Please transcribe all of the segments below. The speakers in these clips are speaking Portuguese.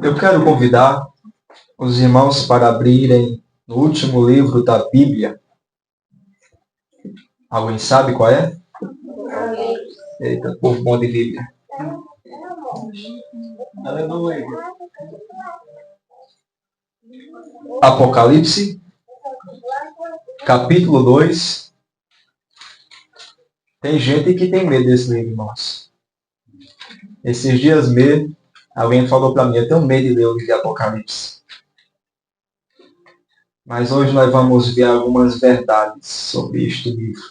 Eu quero convidar os irmãos para abrirem no último livro da Bíblia. Alguém sabe qual é? Eita, povo bom de Bíblia. Aleluia. Apocalipse, capítulo 2. Tem gente que tem medo desse livro, irmãos. Esses dias mesmo, alguém falou para mim, eu tenho medo de ler o livro de Apocalipse. Mas hoje nós vamos ver algumas verdades sobre este livro.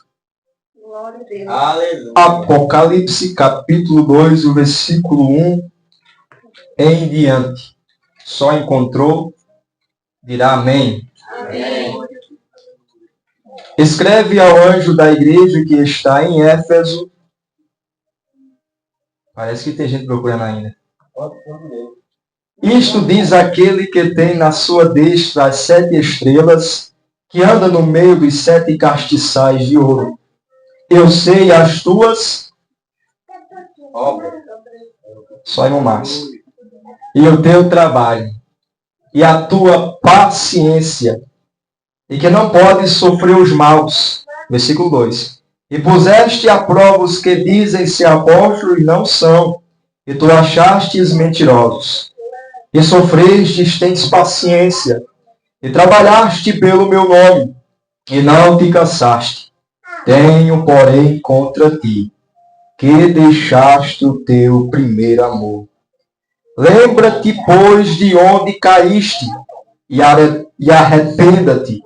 Glória a Deus. Aleluia. Apocalipse, capítulo 2, o versículo 1 em diante. Só encontrou? Dirá amém. Amém. Escreve ao anjo da igreja que está em Éfeso. Parece que tem gente procurando ainda. Isto diz aquele que tem na sua destra as 7 estrelas, que anda no meio dos 7 castiçais de ouro. Eu sei as tuas obras. Só em mais. E o teu trabalho. E a tua paciência. E que não podes sofrer os maus. Versículo 2. E puseste a prova os que dizem ser apóstolos e não são. E tu achastes mentirosos. E sofrestes, tens paciência. E trabalhaste pelo meu nome. E não te cansaste. Tenho, porém, contra ti, que deixaste o teu primeiro amor. Lembra-te, pois, de onde caíste, e arrependa-te,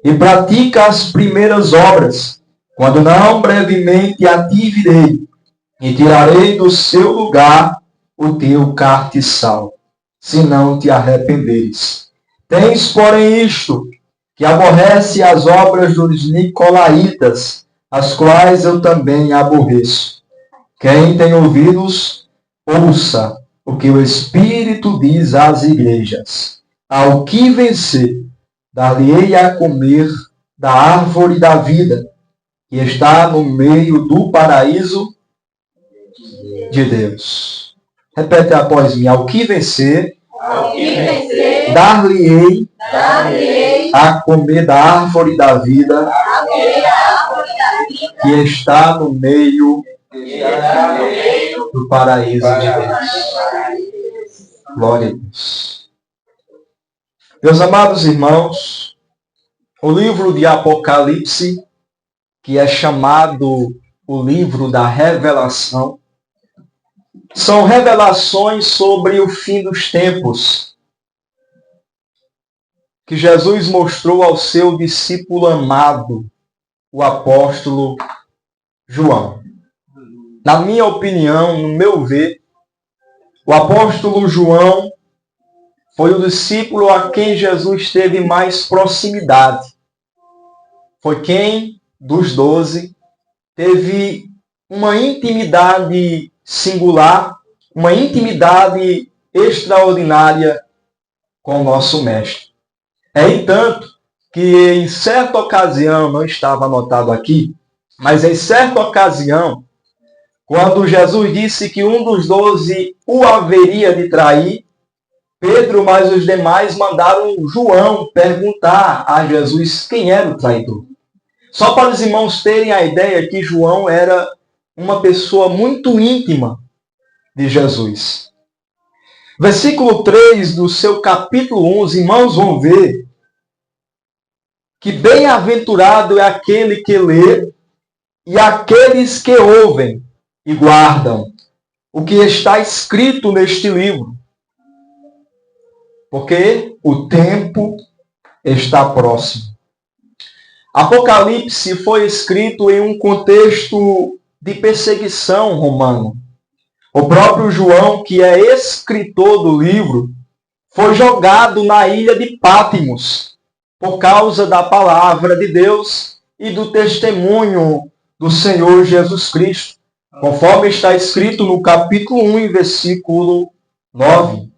e pratica as primeiras obras, quando não, brevemente a ti virei, e tirarei do seu lugar o teu castiçal, se não te arrependeres. Tens, porém, isto, que aborrece as obras dos nicolaítas, as quais eu também aborreço. Quem tem ouvidos, ouça o que o Espírito diz às igrejas. Ao que vencer, dar-lhe-ei a comer da árvore da vida, que está no meio do paraíso de Deus. Repete após mim. Ao que vencer, dar-lhe-ei a comer da árvore da vida, que está no meio do paraíso de Deus. Glória a Deus. Meus amados irmãos, o livro de Apocalipse, que é chamado o livro da revelação, são revelações sobre o fim dos tempos, que Jesus mostrou ao seu discípulo amado, o apóstolo João. Na minha opinião, no meu ver, o apóstolo João foi o discípulo a quem Jesus teve mais proximidade. Foi quem, dos 12, teve uma intimidade singular, uma intimidade extraordinária com o nosso Mestre. É entanto que em certa ocasião, não estava anotado aqui, mas em certa ocasião, quando Jesus disse que um dos 12 o haveria de trair, Pedro, mas os demais mandaram João perguntar a Jesus quem era o traidor. Só para os irmãos terem a ideia que João era uma pessoa muito íntima de Jesus. Versículo 3 do seu capítulo 1, os irmãos vão ver que bem-aventurado é aquele que lê e aqueles que ouvem e guardam o que está escrito neste livro. Porque o tempo está próximo. Apocalipse foi escrito em um contexto de perseguição romano. O próprio João, que é escritor do livro, foi jogado na ilha de Pátimos por causa da palavra de Deus e do testemunho do Senhor Jesus Cristo, conforme está escrito no capítulo 1 e versículo 9.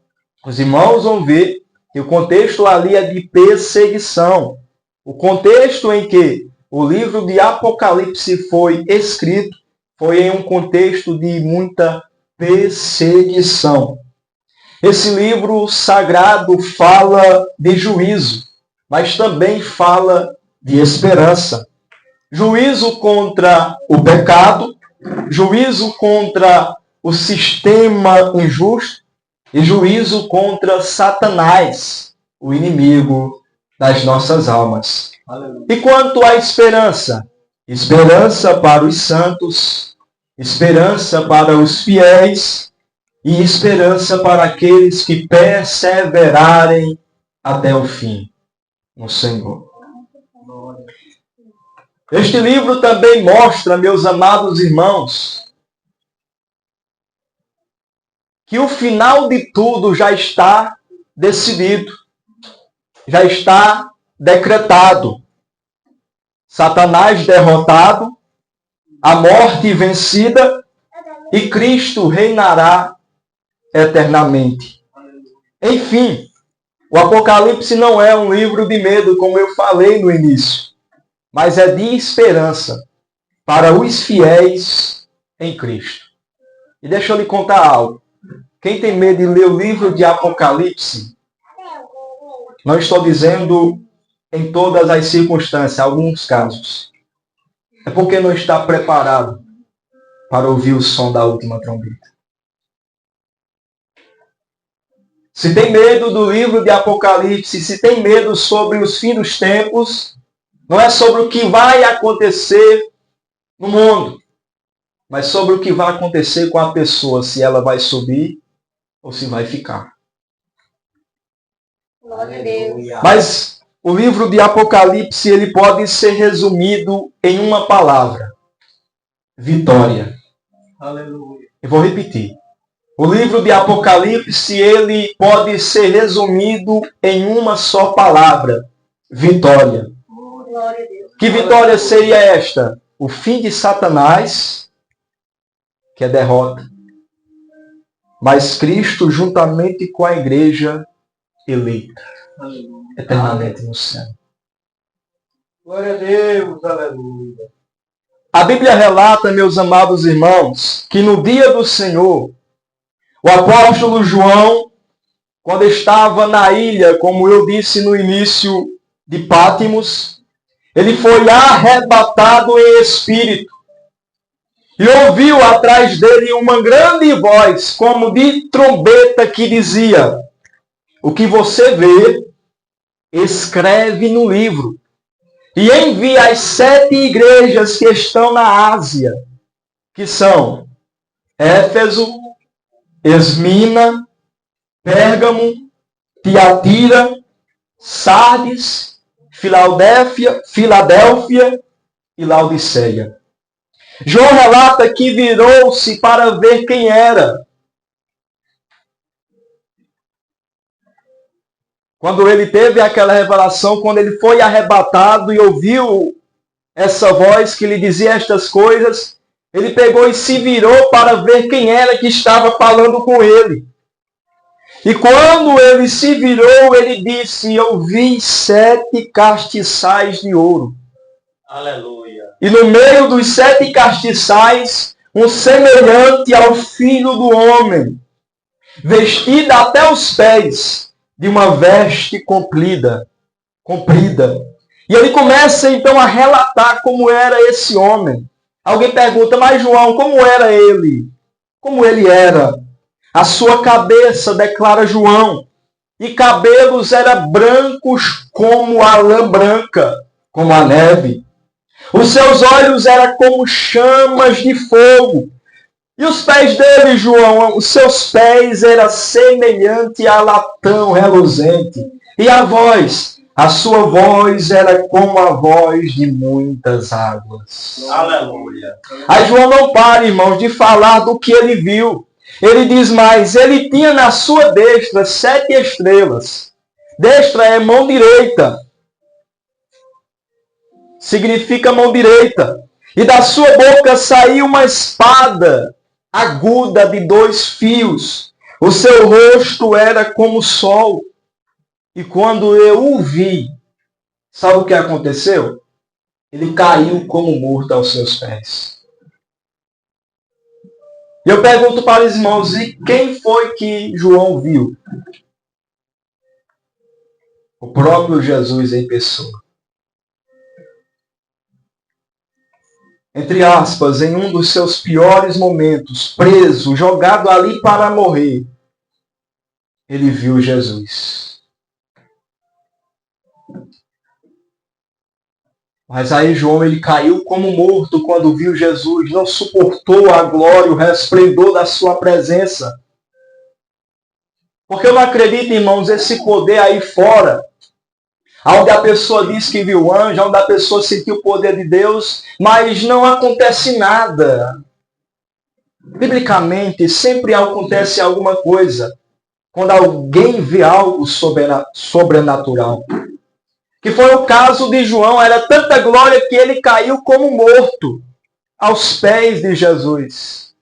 Os irmãos vão ver que o contexto ali é de perseguição. O contexto em que o livro de Apocalipse foi escrito foi em um contexto de muita perseguição. Esse livro sagrado fala de juízo, mas também fala de esperança. Juízo contra o pecado, juízo contra o sistema injusto e juízo contra Satanás, o inimigo das nossas almas. Aleluia. E quanto à esperança? Esperança para os santos, esperança para os fiéis e esperança para aqueles que perseverarem até o fim no Senhor. Este livro também mostra, meus amados irmãos, que o final de tudo já está decidido, já está decretado. Satanás derrotado, a morte vencida e Cristo reinará eternamente. Enfim, o Apocalipse não é um livro de medo, como eu falei no início, mas é de esperança para os fiéis em Cristo. E deixa eu lhe contar algo. Quem tem medo de ler o livro de Apocalipse, não estou dizendo em todas as circunstâncias, alguns casos, é porque não está preparado para ouvir o som da última trombeta. Se tem medo do livro de Apocalipse, se tem medo sobre os fins dos tempos, não é sobre o que vai acontecer no mundo, mas sobre o que vai acontecer com a pessoa, se ela vai subir ou se vai ficar. Glória a Deus. Mas o livro de Apocalipse, ele pode ser resumido em uma palavra: vitória. Aleluia. Eu vou repetir. O livro de Apocalipse, ele pode ser resumido em uma só palavra: vitória. Glória a Deus. Que vitória seria esta? O fim de Satanás, que é derrota, mas Cristo juntamente com a igreja eleita, eternamente no céu. Glória a Deus, aleluia. A Bíblia relata, meus amados irmãos, que no dia do Senhor, o apóstolo João, quando estava na ilha, como eu disse no início, de Pátimos, ele foi arrebatado em espírito e ouviu atrás dele uma grande voz, como de trombeta, que dizia: o que você vê, escreve no livro e envia às 7 igrejas que estão na Ásia, que são Éfeso, Esmina, Pérgamo, Tiatira, Sardes, Filadélfia e Laodiceia. João relata que virou-se para ver quem era. Quando ele teve aquela revelação, quando ele foi arrebatado e ouviu essa voz que lhe dizia estas coisas, ele pegou e se virou para ver quem era que estava falando com ele. E quando ele se virou, ele disse: eu vi 7 castiçais de ouro. Aleluia. E no meio dos 7 castiçais, um semelhante ao Filho do Homem, vestido até os pés de uma veste comprida. E ele começa então a relatar como era esse homem. Alguém pergunta: mas João, como era ele? Como ele era? A sua cabeça, declara João, e cabelos eram brancos como a lã branca, como a neve. Os seus olhos eram como chamas de fogo. E os pés dele, João, os seus pés eram semelhante a latão reluzente. E a sua voz era como a voz de muitas águas. Aleluia. Aí João não para, irmãos, de falar do que ele viu. Ele diz mais: ele tinha na sua destra 7 estrelas. Destra é mão direita. Significa mão direita. E da sua boca saiu uma espada aguda de 2 fios. O seu rosto era como o sol. E quando eu o vi, sabe o que aconteceu? Ele caiu como morto aos seus pés. E eu pergunto para os irmãos, e quem foi que João viu? O próprio Jesus em pessoa. Entre aspas, em um dos seus piores momentos, preso, jogado ali para morrer, ele viu Jesus. Mas aí João, ele caiu como morto quando viu Jesus, não suportou a glória, o resplendor da sua presença. Porque eu não acredito, irmãos, esse poder aí fora, onde a pessoa diz que viu anjo, onde a pessoa sentiu o poder de Deus, mas não acontece nada. Biblicamente, sempre acontece alguma coisa quando alguém vê algo sobrenatural. Que foi o caso de João, era tanta glória que ele caiu como morto aos pés de Jesus.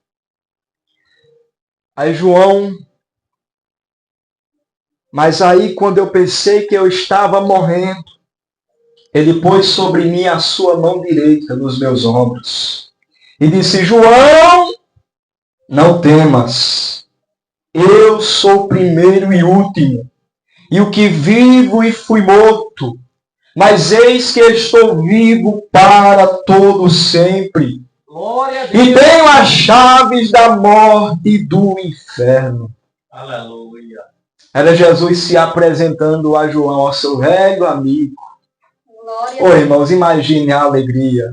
Aí João, mas aí quando eu pensei que eu estava morrendo, ele pôs sobre mim a sua mão direita nos meus ombros e disse: João, não temas, eu sou o primeiro e último, e o que vivo e fui morto, mas eis que estou vivo para todo sempre. Glória a Deus. E tenho as chaves da morte e do inferno. Aleluia. Era Jesus se apresentando a João, ó seu velho amigo. Glória Ô irmãos, imagine a alegria.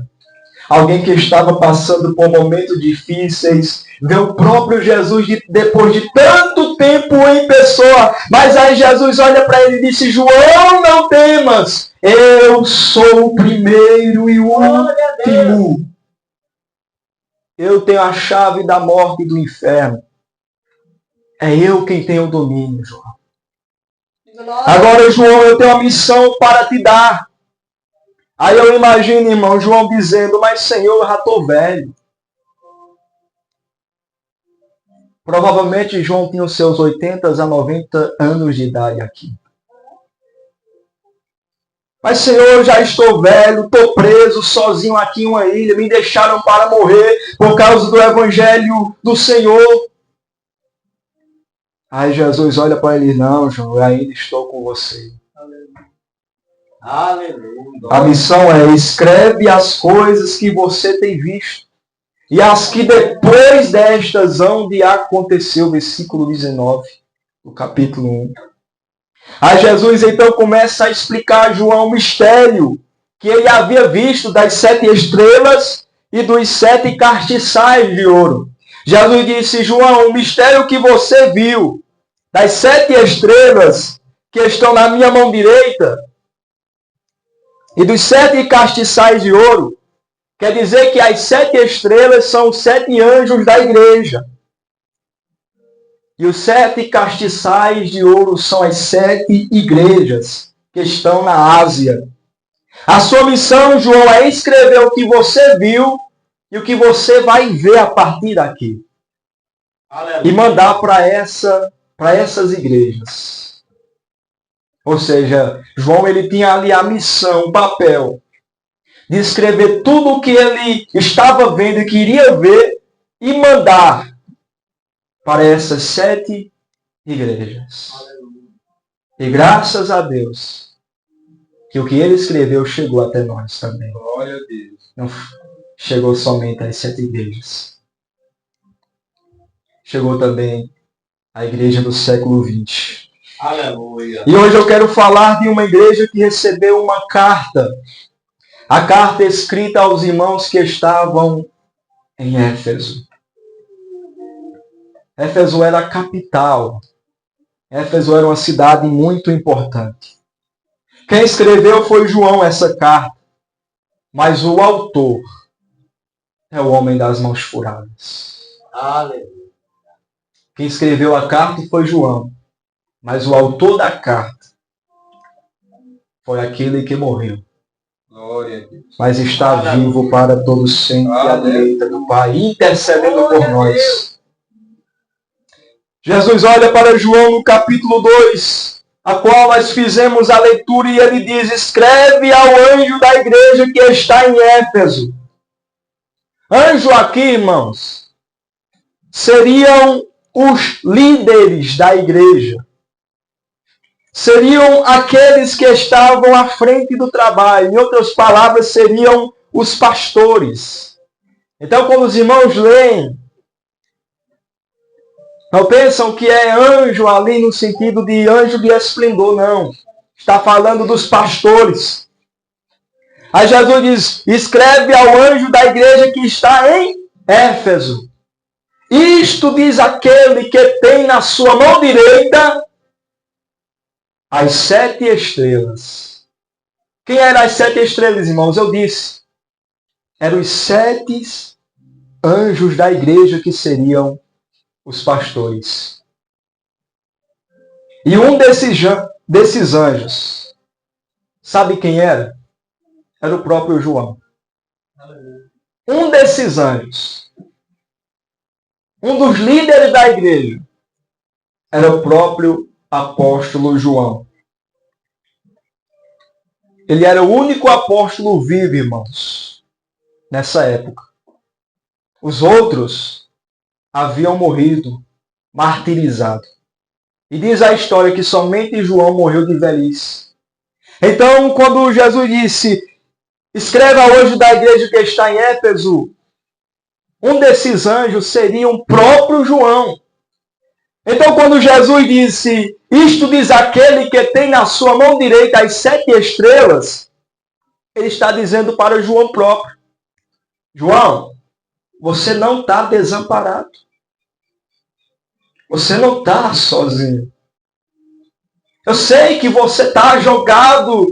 Alguém que estava passando por momentos difíceis, vê o próprio Jesus depois de tanto tempo em pessoa. Mas aí Jesus olha para ele e disse: João, não temas, eu sou o primeiro e o último. Eu tenho a chave da morte e do inferno. É eu quem tenho o domínio, João. Glória. Agora, João, eu tenho uma missão para te dar. Aí eu imagino, irmão, João dizendo: mas Senhor, eu já estou velho. Provavelmente João tinha os seus 80 a 90 anos de idade aqui. Mas Senhor, eu já estou velho, estou preso sozinho aqui em uma ilha, me deixaram para morrer por causa do evangelho do Senhor. Aí Jesus olha para ele: não, João, eu ainda estou com você. Aleluia. A missão é: escreve as coisas que você tem visto e as que depois destas hão de acontecer. O versículo 19 do capítulo 1. Aí Jesus então começa a explicar a João o mistério que ele havia visto das 7 estrelas e dos 7 castiçais de ouro. Jesus disse: João, o mistério que você viu das 7 estrelas que estão na minha mão direita e dos 7 castiçais de ouro, quer dizer que as 7 estrelas são os 7 anjos da igreja. E os 7 castiçais de ouro são as 7 igrejas que estão na Ásia. A sua missão, João, é escrever o que você viu e o que você vai ver a partir daqui. Aleluia. E mandar para essas igrejas. Ou seja, João, ele tinha ali a missão, o papel, de escrever tudo o que ele estava vendo e queria ver e mandar para essas 7 igrejas. Aleluia. E graças a Deus, que o que ele escreveu chegou até nós também. Glória a Deus. Não chegou somente às 7 igrejas. Chegou também à igreja do século XX. Aleluia. E hoje eu quero falar de uma igreja que recebeu uma carta. A carta escrita aos irmãos que estavam em Éfeso. Éfeso era a capital. Éfeso era uma cidade muito importante. Quem escreveu foi João essa carta. Mas o autor é o homem das mãos furadas. Aleluia. Quem escreveu a carta foi João. Mas o autor da carta foi aquele que morreu. Glória a Deus. Mas está vivo para todos sempre à direita do Pai, intercedendo por nós. Jesus olha para João no capítulo 2, a qual nós fizemos a leitura, e ele diz: escreve ao anjo da igreja que está em Éfeso. Anjo aqui, irmãos, seriam os líderes da igreja. Seriam aqueles que estavam à frente do trabalho. Em outras palavras, seriam os pastores. Então, quando os irmãos leem, não pensam que é anjo ali no sentido de anjo de esplendor, não. Está falando dos pastores. Aí Jesus diz, escreve ao anjo da igreja que está em Éfeso. Isto diz aquele que tem na sua mão direita as 7 estrelas. Quem eram as 7 estrelas, irmãos? Eu disse. Eram os 7 anjos da igreja que seriam os pastores. E um desses anjos, sabe quem era? Era o próprio João. Um desses anjos, um dos líderes da igreja, era o próprio apóstolo João. Ele era o único apóstolo vivo, irmãos, nessa época. Os outros haviam morrido, martirizado. E diz a história que somente João morreu de velhice. Então, quando Jesus disse, escreva ao anjo da igreja que está em Éfeso, um desses anjos seria o próprio João. Então, quando Jesus disse, isto diz aquele que tem na sua mão direita as 7 estrelas, ele está dizendo para João próprio. João, você não está desamparado. Você não está sozinho. Eu sei que você está jogado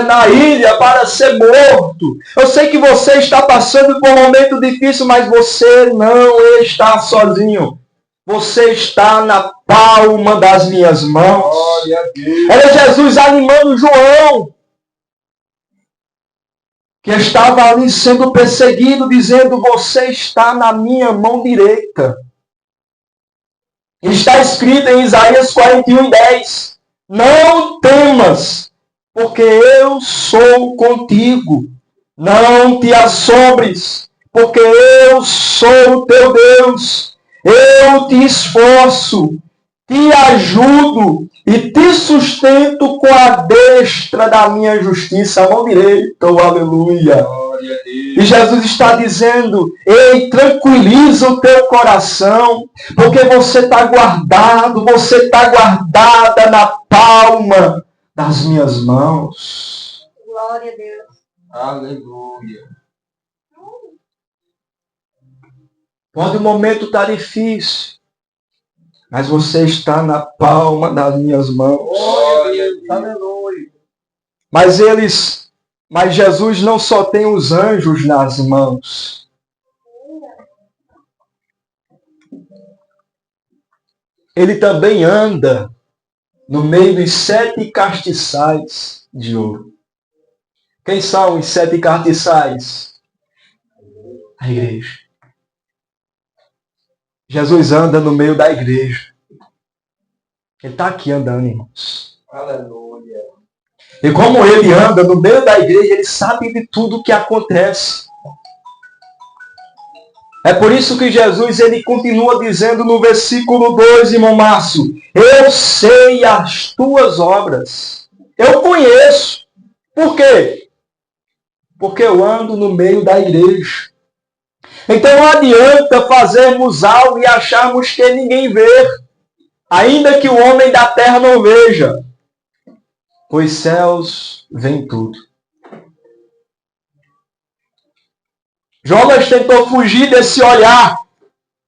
na ilha para ser morto. Eu sei que você está passando por um momento difícil, mas você não está sozinho. Você está na palma das minhas mãos. Era Jesus animando João, que estava ali sendo perseguido, dizendo, você está na minha mão direita. Está escrito em Isaías 41:10. Não temas, porque eu sou contigo. Não te assombres, porque eu sou o teu Deus. Eu te esforço, te ajudo e te sustento com a destra da minha justiça, a mão direita, oh, aleluia. E Jesus está dizendo, ei, tranquiliza o teu coração, porque você está guardado, você está guardada na palma das minhas mãos. Glória a Deus. Aleluia. Pode o momento estar difícil, mas você está na palma das minhas mãos. Glória a Deus. Aleluia. Mas Jesus não só tem os anjos nas mãos. Ele também anda no meio dos 7 castiçais de ouro. Quem são os 7 castiçais? A igreja. Jesus anda no meio da igreja. Ele está aqui andando, irmãos. Aleluia. E como ele anda no meio da igreja, ele sabe de tudo o que acontece. É por isso que Jesus ele continua dizendo no versículo 2, irmão Márcio, eu sei as tuas obras. Eu conheço. Por quê? Porque eu ando no meio da igreja. Então não adianta fazermos algo e acharmos que ninguém vê, ainda que o homem da terra não veja. Os céus veem tudo. Jonas tentou fugir desse olhar,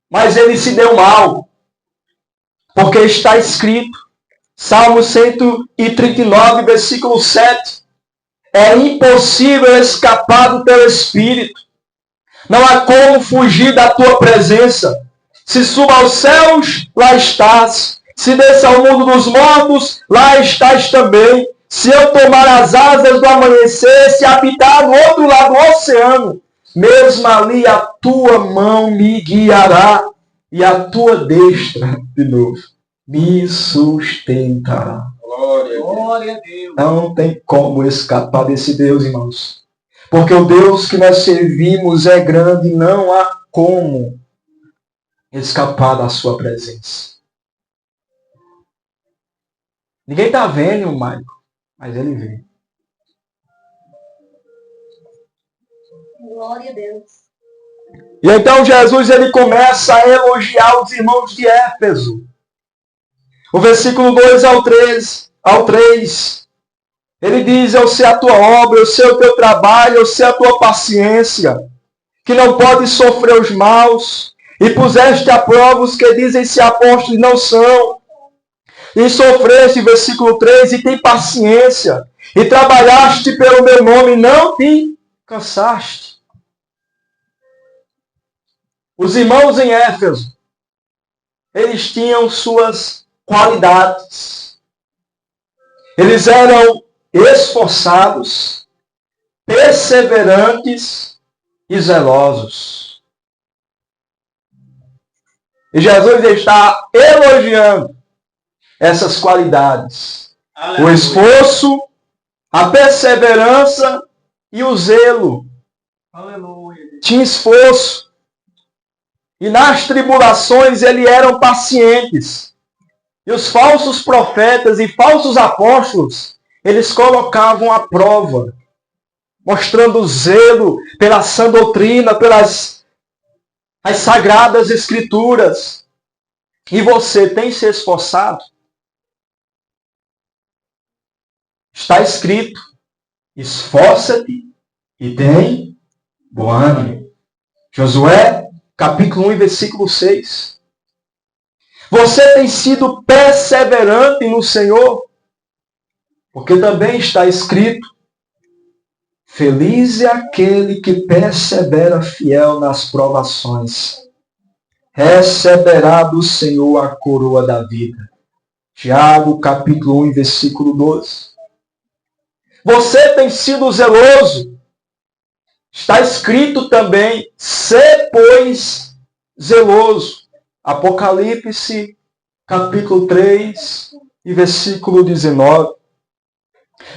mas ele se deu mal. Porque está escrito, Salmo 139, versículo 7, é impossível escapar do teu espírito. Não há como fugir da tua presença. Se suba aos céus, lá estás. Se desça ao mundo dos mortos, lá estás também. Se eu tomar as asas do amanhecer, se habitar no outro lado do oceano, mesmo ali a tua mão me guiará e a tua destra, de novo, me sustentará. Glória a Deus. Não tem como escapar desse Deus, irmãos. Porque o Deus que nós servimos é grande, não há como escapar da sua presença. Ninguém está vendo o Michael, mas ele vê. Glória a Deus. E então Jesus ele começa a elogiar os irmãos de Éfeso. O versículo 2 ao 3, ele diz: eu sei a tua obra, eu sei o teu trabalho, eu sei a tua paciência, que não pode sofrer os maus, e puseste a prova os que dizem-se apóstolos e não são. E sofreste, versículo 3, e tem paciência, e trabalhaste pelo meu nome, e não te cansaste. Os irmãos em Éfeso, eles tinham suas qualidades. Eles eram esforçados, perseverantes e zelosos. E Jesus está elogiando essas qualidades. Aleluia. O esforço, a perseverança e o zelo. Aleluia. Tinha esforço. E nas tribulações eles eram pacientes. E os falsos profetas e falsos apóstolos, eles colocavam à prova, mostrando zelo pela sã doutrina, pelas as sagradas escrituras. E você tem se esforçado? Está escrito: esforça-te e tem bom ânimo. Josué, capítulo 1, versículo 6. Você tem sido perseverante no Senhor? Porque também está escrito: feliz é aquele que persevera fiel nas provações. Receberá do Senhor a coroa da vida. Tiago, capítulo 1, versículo 12. Você tem sido zeloso? Está escrito também: sê, pois, zeloso. Apocalipse, capítulo 3, e versículo 19.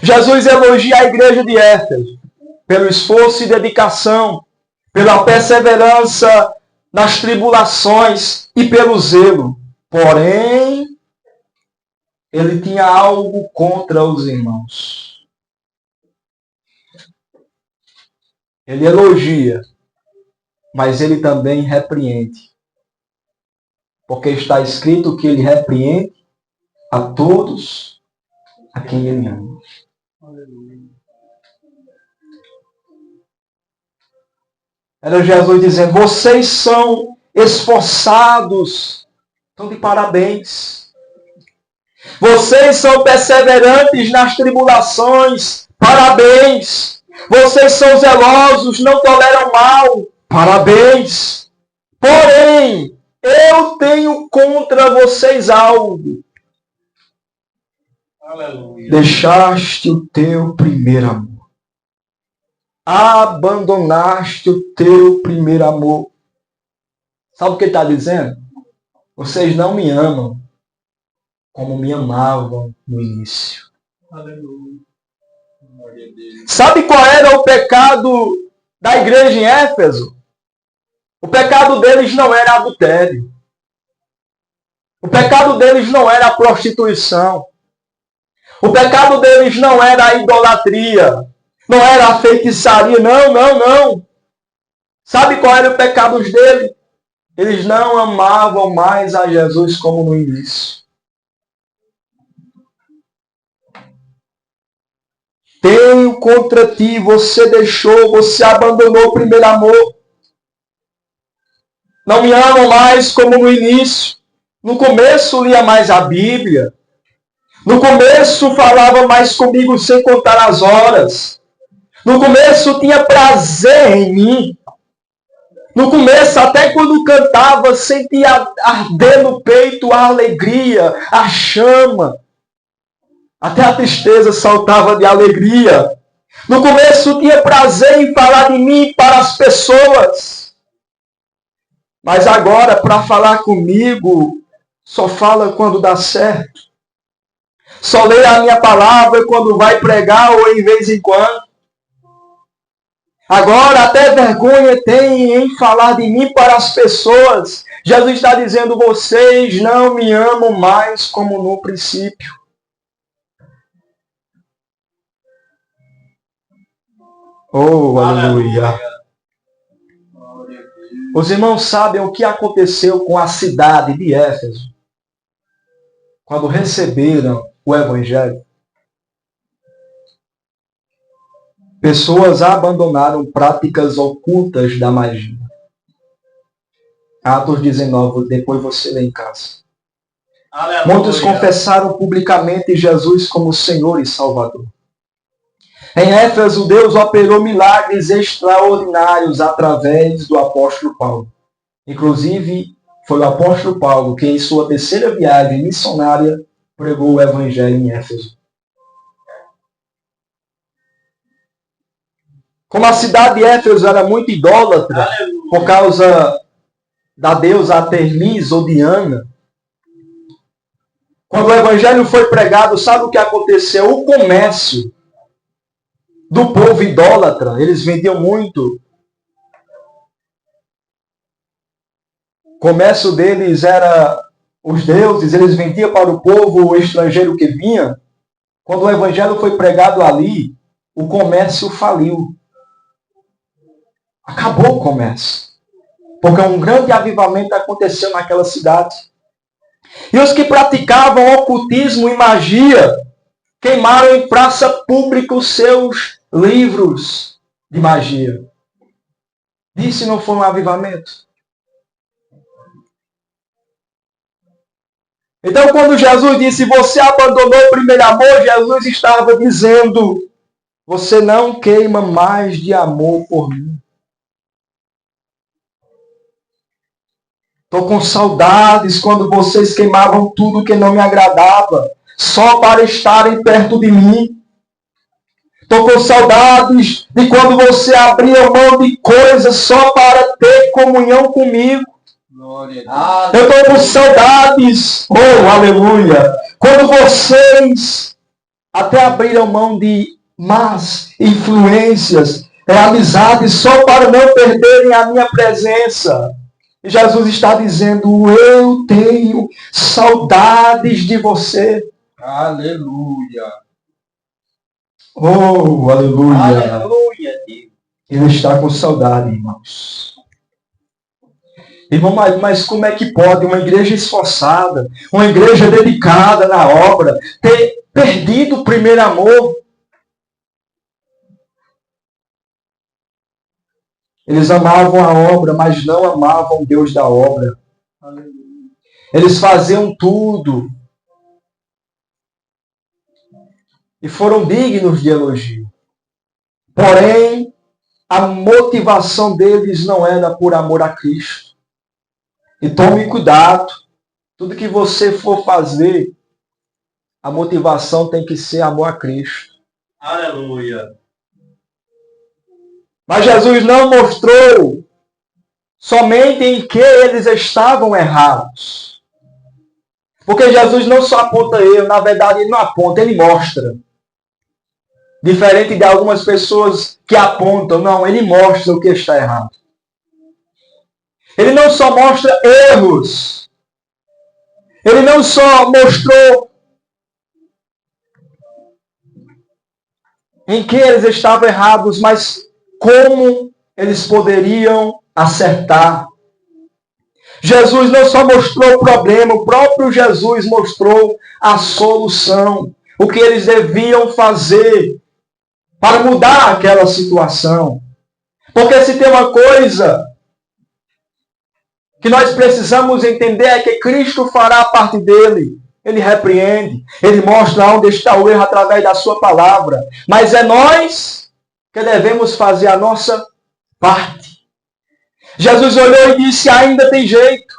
Jesus elogia a igreja de Éfeso pelo esforço e dedicação, pela perseverança nas tribulações e pelo zelo. Porém, ele tinha algo contra os irmãos. Ele elogia, mas ele também repreende. Porque está escrito que ele repreende a todos a quem ele ama. Era Jesus dizendo: vocês são esforçados, estão de parabéns. Vocês são perseverantes nas tribulações, parabéns. Vocês são zelosos, não toleram mal, parabéns. Porém, eu tenho contra vocês algo. Aleluia. Deixaste o teu primeiro amor. Abandonaste o teu primeiro amor. Sabe o que ele está dizendo? Vocês não me amam como me amavam no início. Aleluia. Sabe qual era o pecado da igreja em Éfeso? O pecado deles não era adultério. O pecado deles não era a prostituição. O pecado deles não era a idolatria. Não era a feitiçaria. Não. Sabe qual era o pecado deles? Eles não amavam mais a Jesus como no início. Tenho contra ti, você abandonou o primeiro amor. Não me amam mais como no início. No começo lia mais a Bíblia. No começo falava mais comigo sem contar as horas. No começo tinha prazer em mim. No começo, até quando cantava, sentia arder no peito a alegria, a chama. Até a tristeza saltava de alegria. No começo tinha prazer em falar de mim para as pessoas. Mas agora, para falar comigo, só fala quando dá certo. Só lê a minha palavra quando vai pregar ou em vez em quando. Agora até vergonha tem em falar de mim para as pessoas. Jesus está dizendo, vocês não me amam mais como no princípio. Oh, aleluia. Os irmãos sabem o que aconteceu com a cidade de Éfeso quando receberam o Evangelho? Pessoas abandonaram práticas ocultas da magia. Atos 19, depois você lê em casa. Aleluia. Muitos confessaram publicamente Jesus como Senhor e Salvador. Em Éfeso, Deus operou milagres extraordinários através do apóstolo Paulo. Inclusive, foi o apóstolo Paulo que, em sua terceira viagem missionária, pregou o Evangelho em Éfeso. Como a cidade de Éfeso era muito idólatra, por causa da deusa Artemis ou Diana, quando o Evangelho foi pregado, sabe o que aconteceu? O comércio do povo idólatra, eles vendiam muito. O comércio deles era os deuses, eles vendiam para o povo estrangeiro que vinha. Quando o Evangelho foi pregado ali, o comércio faliu. Acabou o comércio. Porque um grande avivamento aconteceu naquela cidade. E os que praticavam ocultismo e magia queimaram em praça pública os seus livros de magia. Isso não foi um avivamento? Então, quando Jesus disse, você abandonou o primeiro amor, Jesus estava dizendo, você não queima mais de amor por mim. Estou com saudades quando vocês queimavam tudo que não me agradava, só para estarem perto de mim. Estou com saudades de quando você abria mão de coisas só para ter comunhão comigo. Eu estou com saudades, oh, aleluia, quando vocês até abriram mão de más influências, amizades, só para não perderem a minha presença. E Jesus está dizendo, eu tenho saudades de você. Aleluia. Oh, aleluia. Aleluia. Ele está com saudade, irmãos. Irmão, mas como é que pode uma igreja esforçada, uma igreja dedicada na obra, ter perdido o primeiro amor? Eles amavam a obra, mas não amavam o Deus da obra. Eles faziam tudo. E foram dignos de elogio. Porém, a motivação deles não era por amor a Cristo. E tome cuidado. Tudo que você for fazer, a motivação tem que ser amor a Cristo. Aleluia. Mas Jesus não mostrou somente em que eles estavam errados. Porque Jesus não só aponta erro, na verdade ele não aponta, ele mostra. Diferente de algumas pessoas que apontam, não, ele mostra o que está errado. Ele não só mostra erros, ele não só mostrou em que eles estavam errados, mas como eles poderiam acertar. Jesus não só mostrou o problema, o próprio Jesus mostrou a solução. O que eles deviam fazer para mudar aquela situação. Porque se tem uma coisa que nós precisamos entender é que Cristo fará a parte dele. Ele repreende, ele mostra onde está o erro através da sua palavra. Mas é nós que devemos fazer a nossa parte. Jesus olhou e disse, ainda tem jeito,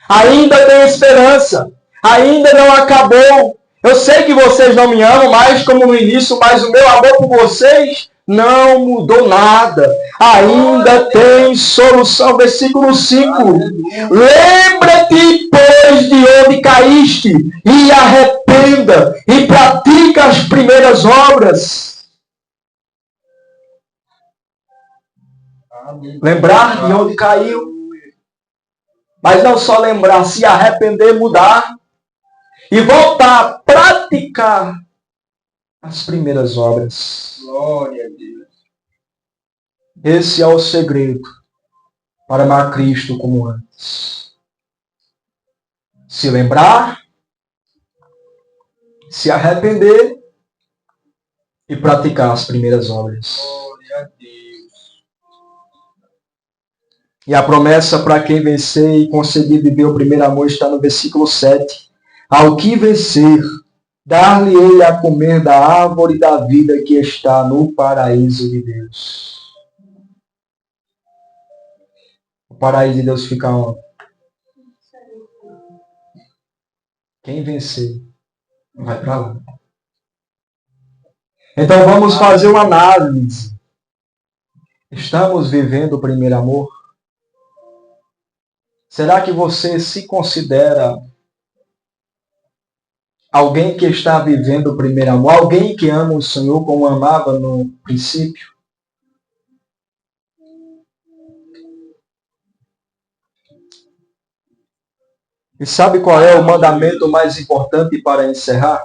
ainda tem esperança, ainda não acabou. Eu sei que vocês não me amam mais como no início, mas o meu amor por vocês não mudou nada. Ainda tem solução. Versículo 5. Lembra-te, pois, de onde caíste, e arrependa, e pratica as primeiras obras. Lembrar de onde caiu Mas não só lembrar, se arrepender, mudar e voltar a praticar as primeiras obras. Glória a Deus. Esse é o segredo para amar Cristo como antes. Se lembrar, se arrepender e praticar as primeiras obras. Glória a Deus. E a promessa para quem vencer e conseguir viver o primeiro amor está no versículo 7. Ao que vencer, dar-lhe-ei a comer da árvore da vida que está no paraíso de Deus. O paraíso de Deus fica onde? Quem vencer vai para lá. Então vamos fazer uma análise. Estamos vivendo o primeiro amor? Será que você se considera alguém que está vivendo o primeiro amor? Alguém que ama o Senhor como amava no princípio? E sabe qual é o mandamento mais importante para encerrar?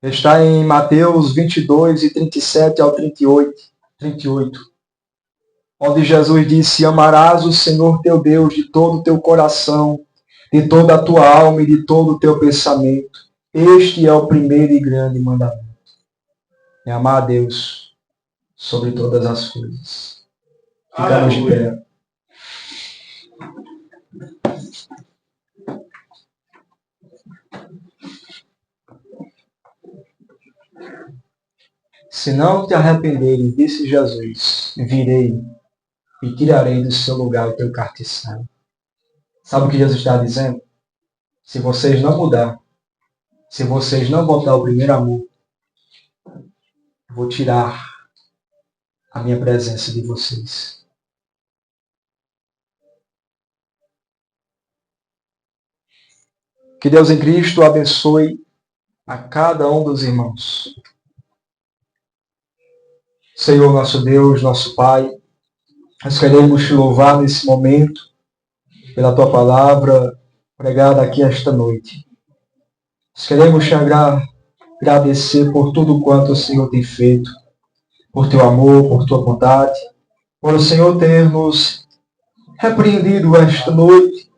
Está em Mateus 22, e 37 ao 38, onde Jesus disse: amarás o Senhor teu Deus de todo o teu coração, de toda a tua alma e de todo o teu pensamento. Este é o primeiro e grande mandamento. É amar a Deus sobre todas as coisas. Ficamos de pé. Se não te arrependeres, disse Jesus, virei e tirarei do seu lugar o teu cartiçal. Sabe o que Jesus está dizendo? Se vocês não mudar, se vocês não voltar ao primeiro amor, eu vou tirar a minha presença de vocês. Que Deus em Cristo abençoe a cada um dos irmãos. Senhor, nosso Deus, nosso Pai, nós queremos te louvar nesse momento pela tua palavra pregada aqui esta noite. Nós queremos te agradecer por tudo quanto o Senhor tem feito, por teu amor, por tua bondade, por o Senhor ter nos repreendido esta noite,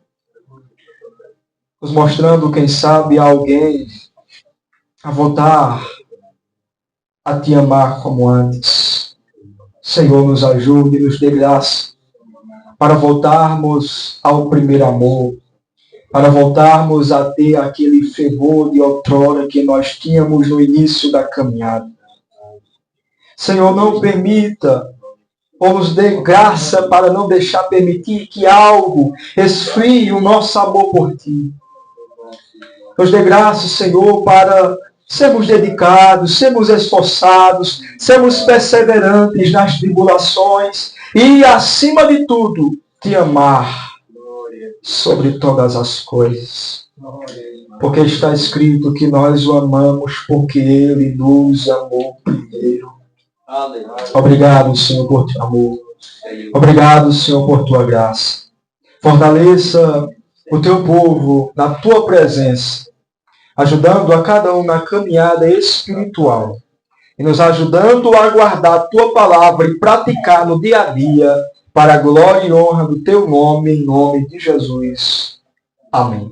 nos mostrando, quem sabe, alguém a voltar a te amar como antes. Senhor, nos ajude, nos dê graça para voltarmos ao primeiro amor, para voltarmos a ter aquele fervor de outrora que nós tínhamos no início da caminhada. Senhor, não permita, ou nos dê graça para não deixar permitir que algo esfrie o nosso amor por Ti. Nos dê graça, Senhor, para sermos dedicados, sermos esforçados, sermos perseverantes nas tribulações e, acima de tudo, Te amar sobre todas as coisas. Porque está escrito que nós o amamos porque Ele nos amou primeiro. Obrigado, Senhor, por Teu amor. Obrigado, Senhor, por Tua graça. Fortaleça o Teu povo na Tua presença, ajudando a cada um na caminhada espiritual e nos ajudando a guardar a Tua palavra e praticar no dia a dia para a glória e honra do Teu nome, em nome de Jesus. Amém.